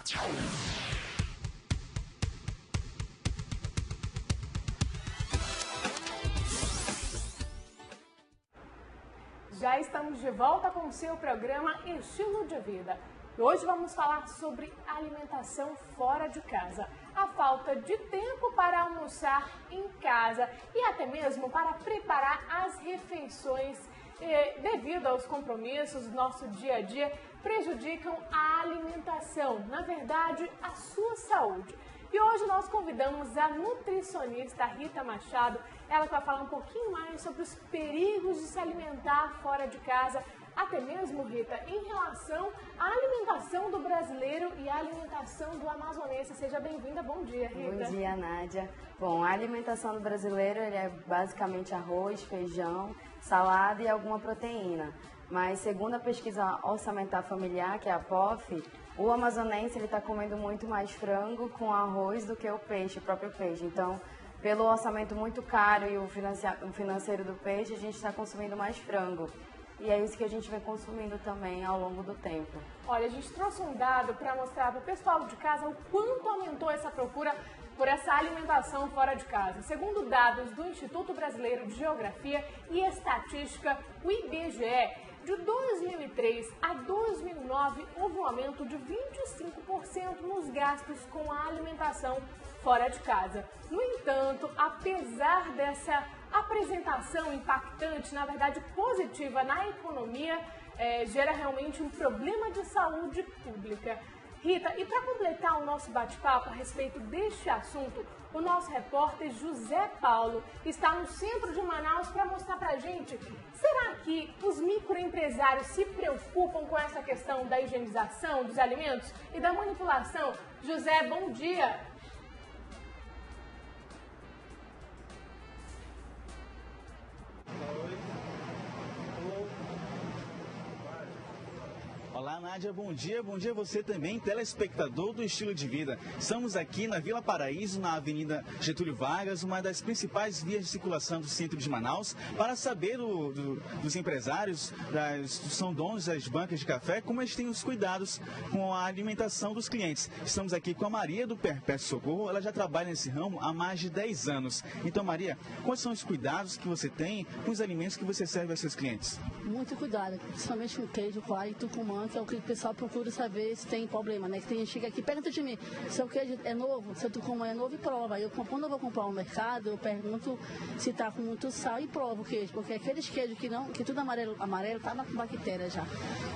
Já estamos de volta com o seu programa Estilo de Vida. E hoje vamos falar sobre alimentação fora de casa. A falta de tempo para almoçar em casa e até mesmo para preparar as refeições devido aos compromissos do nosso dia a dia prejudicam a alimentação, na verdade, a sua saúde. E hoje nós convidamos a nutricionista Rita Machado, ela vai falar um pouquinho mais sobre os perigos de se alimentar fora de casa, até mesmo, Rita, em relação à alimentação do brasileiro e à alimentação do amazonense. Seja bem-vinda, bom dia, Rita. Bom dia, Nádia. Bom, a alimentação do brasileiro é basicamente arroz, feijão, salada e alguma proteína. Mas segundo a pesquisa orçamentar familiar, que é a POF, o amazonense está comendo muito mais frango com arroz do que o peixe, o próprio peixe. Então, pelo orçamento muito caro e o financeiro do peixe, a gente está consumindo mais frango. E é isso que a gente vem consumindo também ao longo do tempo. Olha, a gente trouxe um dado para mostrar para o pessoal de casa o quanto aumentou essa procura por essa alimentação fora de casa. Segundo dados do Instituto Brasileiro de Geografia e Estatística, o IBGE, de 2003 a 2009, houve um aumento de 25% nos gastos com a alimentação fora de casa. No entanto, apesar dessa apresentação impactante, na verdade positiva na economia, gera realmente um problema de saúde pública. Rita, e para completar o nosso bate-papo a respeito deste assunto, o nosso repórter José Paulo está no centro de Manaus para mostrar para a gente, será que os microempresários se preocupam com essa questão da higienização dos alimentos e da manipulação? José, bom dia! Olá, Nádia, bom dia a você também, telespectador do Estilo de Vida. Estamos aqui na Vila Paraíso, na Avenida Getúlio Vargas, uma das principais vias de circulação do centro de Manaus, para saber dos empresários, são donos das bancas de café, como eles têm os cuidados com a alimentação dos clientes. Estamos aqui com a Maria do Perpétuo Socorro, ela já trabalha nesse ramo há mais de 10 anos. Então, Maria, quais são os cuidados que você tem com os alimentos que você serve aos seus clientes? Muito cuidado, principalmente com queijo, coalho e tucumã, que é o que o pessoal procura saber se tem problema, né? Que tem gente que chega aqui, pergunta de mim, seu queijo é novo, seu tucumã é novo e prova. Quando eu vou comprar no mercado, eu pergunto se tá com muito sal e provo o queijo, porque aqueles queijos que tudo amarelo tá na bactéria já.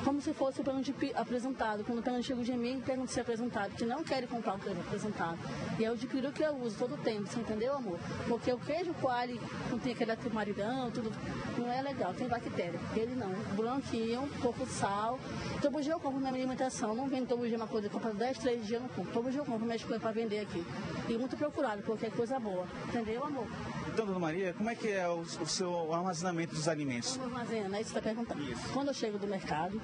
Como se fosse o pênalti apresentado. Quando o pênalti chega de mim, pergunto se é apresentado, que não querem comprar o queijo apresentado. E eu adquiro o que eu uso todo o tempo, você entendeu, amor? Porque o queijo coalho, não tem aquele maridão, tudo, não é legal, tem bactéria. Ele não, branquinho, pouco sal. Todo dia eu compro na minha alimentação, não vendo todo dia uma coisa, eu compro 10, 3 dias eu não compro. Todo dia eu compro minhas coisas para vender aqui. E muito procurado, porque é coisa boa. Entendeu, amor? Então, dona Maria, como é que é o seu armazenamento dos alimentos? Como armazena, é isso que você está perguntando. Isso. Quando eu chego do mercado,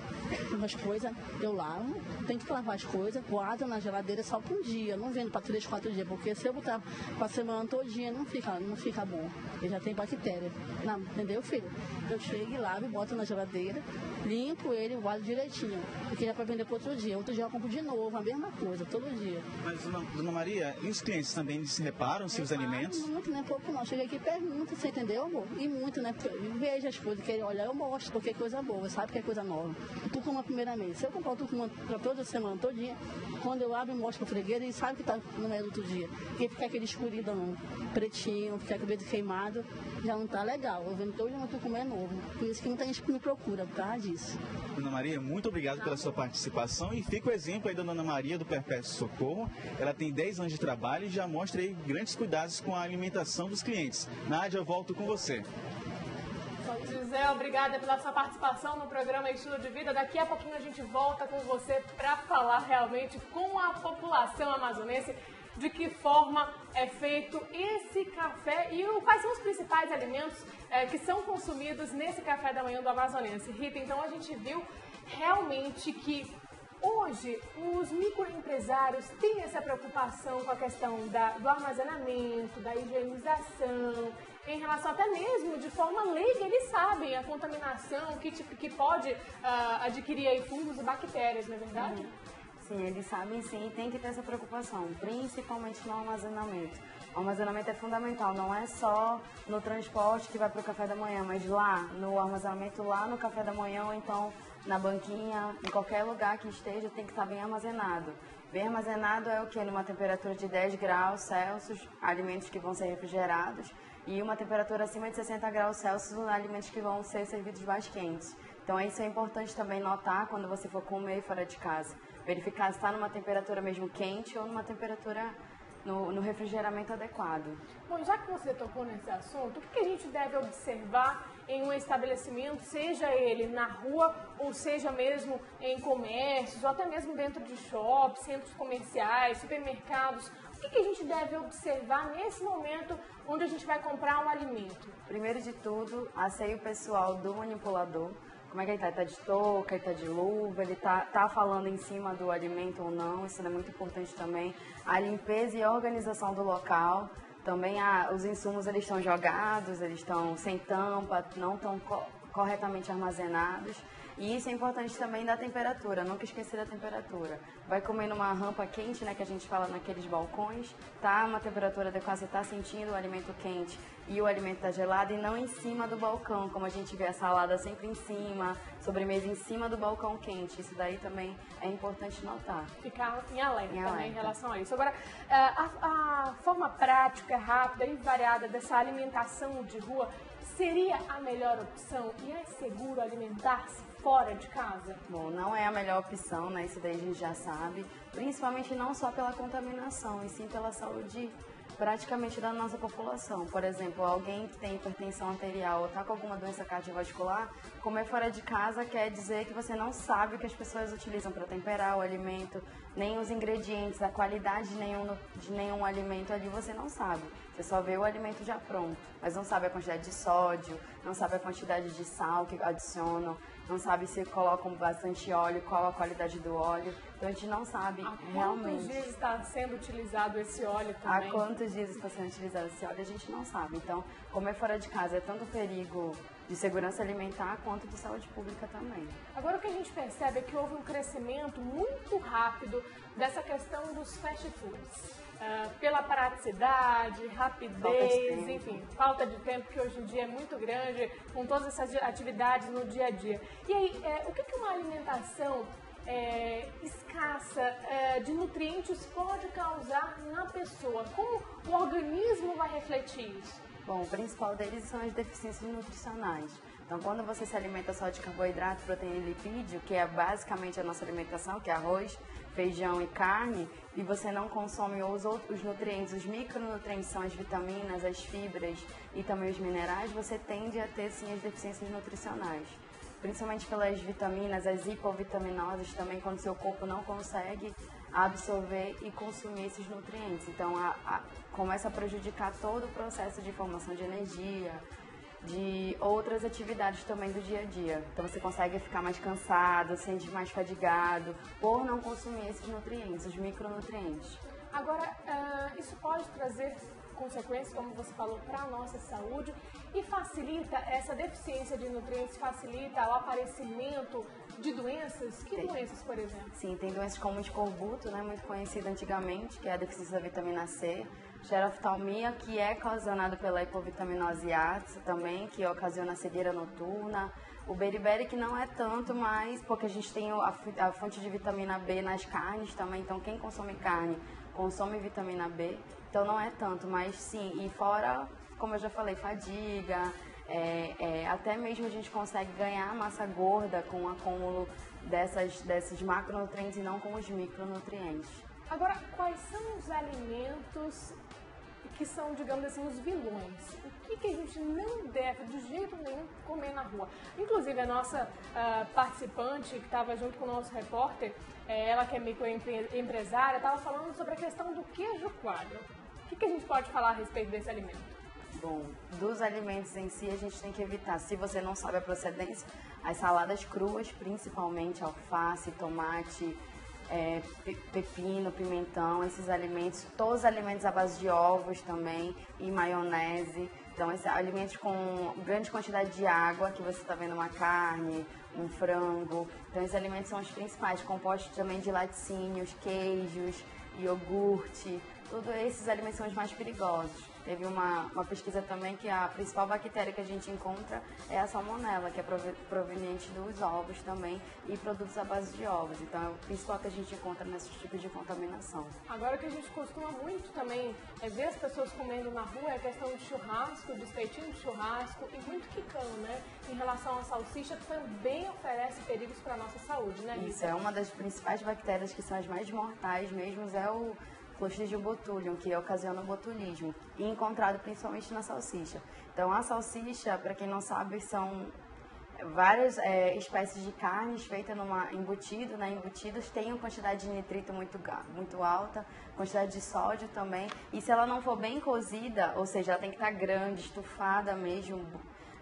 umas coisas, eu lavo, tenho que lavar as coisas, guardo na geladeira só por um dia, não vendo para 3, 4 dias, porque se eu botar para a semana todinha, não fica bom. Ele já tem bactéria. Não, entendeu, filho? Eu chego e lavo, boto na geladeira, limpo ele, guardo direitinho, porque já é para vender para outro dia. Outro dia eu compro de novo, a mesma coisa, todo dia. Mas, dona Maria, e os clientes também se reparam se os alimentos? Muito, né? Pouco não. Chega aqui e pergunta, você entendeu, amor? E muito, né? Veja as coisas, que ele olha, eu mostro, porque é coisa boa, sabe que é coisa nova. O tucumã primeiramente. Se eu comprar o tucumã para toda semana, todinha, quando eu abro e mostro para o fregueiro, ele sabe que tá, não é do outro dia. Porque fica aquele escuridão, pretinho, fica cabelo queimado, já não tá legal. Eu vendo todo dia o tucumã é novo. Por isso que muita gente me procura, por causa disso. Dona Maria, muito obrigado pela sua participação e fica o exemplo aí da Dona Maria do Perpétuo Socorro. Ela tem 10 anos de trabalho e já mostra aí grandes cuidados com a alimentação dos clientes. Nádia, eu volto com você. José, obrigada pela sua participação no programa Estilo de Vida. Daqui a pouquinho a gente volta com você para falar realmente com a população amazonense de que forma é feito esse café e quais são os principais alimentos que são consumidos nesse café da manhã do amazonense. Rita, então a gente viu realmente que hoje os microempresários têm essa preocupação com a questão do armazenamento, da higienização, em relação até mesmo de forma leiga, eles sabem a contaminação que pode adquirir aí fungos e bactérias, não é verdade? Sim, eles sabem sim e tem que ter essa preocupação, principalmente no armazenamento. O armazenamento é fundamental, não é só no transporte que vai para o café da manhã, mas lá, no armazenamento, lá no café da manhã ou então na banquinha, em qualquer lugar que esteja, tem que estar bem armazenado. Bem armazenado é o que? Numa temperatura de 10 graus Celsius, alimentos que vão ser refrigerados, e uma temperatura acima de 60 graus Celsius, alimentos que vão ser servidos mais quentes. Então isso é importante também notar quando você for comer fora de casa. Verificar se está numa temperatura mesmo quente ou numa temperatura no refrigeramento adequado. Bom, já que você tocou nesse assunto, o que a gente deve observar em um estabelecimento, seja ele na rua ou seja mesmo em comércios, ou até mesmo dentro de shoppings, centros comerciais, supermercados? O que a gente deve observar nesse momento onde a gente vai comprar um alimento? Primeiro de tudo, asseio pessoal do manipulador. Como é que ele está? Ele está de touca, ele está de luva, ele tá falando em cima do alimento ou não, isso é muito importante também. A limpeza e a organização do local, também os insumos eles estão jogados, eles estão sem tampa, não estão corretamente armazenados. E isso é importante também da temperatura, nunca esquecer da temperatura. Vai comer numa rampa quente, né, que a gente fala naqueles balcões, tá uma temperatura adequada, você está sentindo o alimento quente e o alimento está gelado, e não em cima do balcão, como a gente vê a salada sempre em cima, sobremesa em cima do balcão quente. Isso daí também é importante notar. Ficar em alerta, também em relação a isso. Agora, a forma prática, rápida e variada dessa alimentação de rua seria a melhor opção e é seguro alimentar-se fora de casa? Bom, não é a melhor opção, né? Isso daí a gente já sabe, principalmente não só pela contaminação, e sim pela saúde praticamente da nossa população. Por exemplo, alguém que tem hipertensão arterial ou está com alguma doença cardiovascular, comer fora de casa quer dizer que você não sabe o que as pessoas utilizam para temperar o alimento, nem os ingredientes, a qualidade de nenhum alimento ali você não sabe. Você só vê o alimento já pronto, mas não sabe a quantidade de sódio, não sabe a quantidade de sal que adicionam, não sabe se colocam bastante óleo, qual a qualidade do óleo. Então a gente não sabe realmente. Há quantos dias está sendo utilizado esse óleo também? Há quantos dias está sendo utilizado esse óleo, a gente não sabe. Então, comer fora de casa é tanto perigo de segurança alimentar quanto de saúde pública também. Agora o que a gente percebe é que houve um crescimento muito rápido dessa questão dos fast foods. Pela praticidade, rapidez, enfim, falta de tempo que hoje em dia é muito grande, com todas essas atividades no dia a dia. E aí, o que uma alimentação escassa de nutrientes pode causar na pessoa? Como o organismo vai refletir isso? Bom, o principal deles são as deficiências nutricionais. Então, quando você se alimenta só de carboidrato, proteína e lipídio, que é basicamente a nossa alimentação, que é arroz, feijão e carne, e você não consome os nutrientes, os micronutrientes, são as vitaminas, as fibras e também os minerais, você tende a ter sim as deficiências nutricionais. Principalmente pelas vitaminas, as hipovitaminoses também, quando seu corpo não consegue absorver e consumir esses nutrientes. Então, começa a prejudicar todo o processo de formação de energia, de outras atividades também do dia a dia. Então, você consegue ficar mais cansado, se sente mais fadigado, por não consumir esses nutrientes, os micronutrientes. Agora, isso pode trazer consequências, como você falou, para a nossa saúde e facilita essa deficiência de nutrientes, facilita o aparecimento de doenças? Que doenças, por exemplo? Sim, tem doenças como o escorbuto, né, muito conhecido antigamente, que é a deficiência da vitamina C, xeroftalmia, que é ocasionado pela hipovitaminose A também, que ocasiona a cegueira noturna, o beriberi, que não é tanto, mas porque a gente tem a fonte de vitamina B nas carnes também, então quem consome carne consome vitamina B, então não é tanto, mas sim, e fora, como eu já falei, fadiga, até mesmo a gente consegue ganhar massa gorda com o acúmulo desses macronutrientes e não com os micronutrientes. Agora, quais são os alimentos que são, digamos assim, os vilões? O que a gente não deve, de jeito nenhum, comer na rua? Inclusive, a nossa participante, que estava junto com o nosso repórter, ela que é microempresária, estava falando sobre a questão do queijo coalho. O que a gente pode falar a respeito desse alimento? Bom, dos alimentos em si, a gente tem que evitar, se você não sabe a procedência, as saladas cruas, principalmente alface, tomate, pepino, pimentão, esses alimentos, todos os alimentos à base de ovos também e maionese. Então, esses alimentos com grande quantidade de água, que você está vendo uma carne, um frango. Então, esses alimentos são os principais, compostos também de laticínios, queijos, iogurte. Todos esses alimentos são os mais perigosos. Teve uma pesquisa também que a principal bactéria que a gente encontra é a salmonela, que é proveniente dos ovos também e produtos à base de ovos. Então, é o principal que a gente encontra nesses tipos de contaminação. Agora, o que a gente costuma muito também é ver as pessoas comendo na rua é a questão de churrasco, de espetinho de churrasco e muito quicão, né? Em relação à salsicha, também oferece perigos para a nossa saúde, né, Rita? Isso, é uma das principais bactérias que são as mais mortais mesmo, é o Clostridium botulinum, que ocasiona o botulismo, e encontrado principalmente na salsicha. Então, a salsicha, para quem não sabe, são várias espécies de carnes feitas numa embutido, né? Embutidos têm uma quantidade de nitrito muito alta, quantidade de sódio também, e se ela não for bem cozida, ou seja, ela tem que estar grande, estufada mesmo,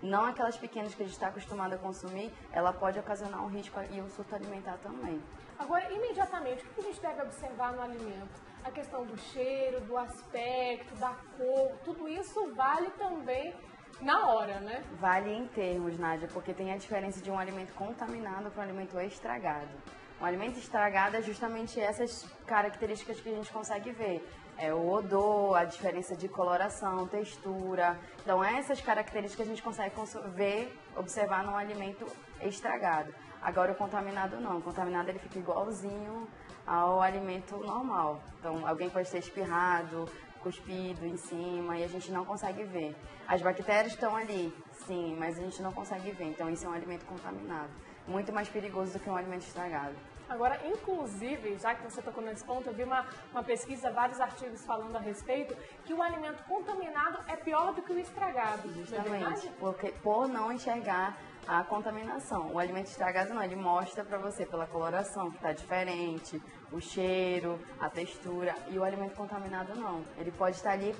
não aquelas pequenas que a gente está acostumado a consumir, ela pode ocasionar um risco e um surto alimentar também. Agora, imediatamente, o que a gente deve observar no alimento? A questão do cheiro, do aspecto, da cor, tudo isso vale também na hora, né? Vale em termos, Nádia, porque tem a diferença de um alimento contaminado para um alimento estragado. Um alimento estragado é justamente essas características que a gente consegue ver. É o odor, a diferença de coloração, textura. Então, essas características a gente consegue ver, observar num alimento estragado. Agora, o contaminado não. O contaminado ele fica igualzinho ao alimento normal. Então, alguém pode ter espirrado, cuspido em cima e a gente não consegue ver. As bactérias estão ali, sim, mas a gente não consegue ver. Então, isso é um alimento contaminado. Muito mais perigoso do que um alimento estragado. Agora, inclusive, já que você tocou nesse ponto, eu vi uma pesquisa, vários artigos falando a respeito, que o alimento contaminado é pior do que o estragado. Justamente, porque por não enxergar a contaminação. O alimento estragado não, ele mostra para você pela coloração que está diferente, o cheiro, a textura, e o alimento contaminado não. Ele pode estar ali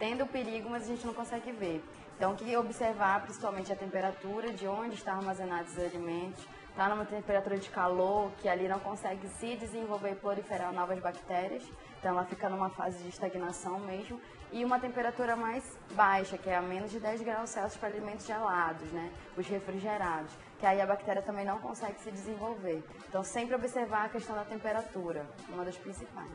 tendo perigo, mas a gente não consegue ver. Então, o que observar, principalmente a temperatura de onde estão armazenados os alimentos, está numa temperatura de calor, que ali não consegue se desenvolver e proliferar novas bactérias, então ela fica numa fase de estagnação mesmo, e uma temperatura mais baixa, que é a menos de 10 graus Celsius para alimentos gelados, né? Os refrigerados, que aí a bactéria também não consegue se desenvolver. Então, sempre observar a questão da temperatura, uma das principais.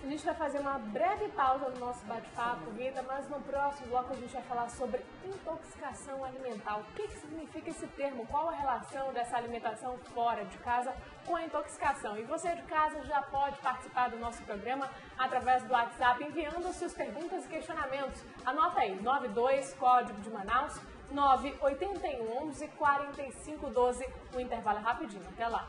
A gente vai fazer uma breve pausa no nosso bate-papo, Rita, mas no próximo bloco a gente vai falar sobre intoxicação alimentar. O que significa esse termo? Qual a relação dessa alimentação fora de casa com a intoxicação? E você de casa já pode participar do nosso programa através do WhatsApp, enviando suas perguntas e questionamentos. Anota aí, 92, código de Manaus, 981 11 4512. O intervalo é rapidinho. Até lá.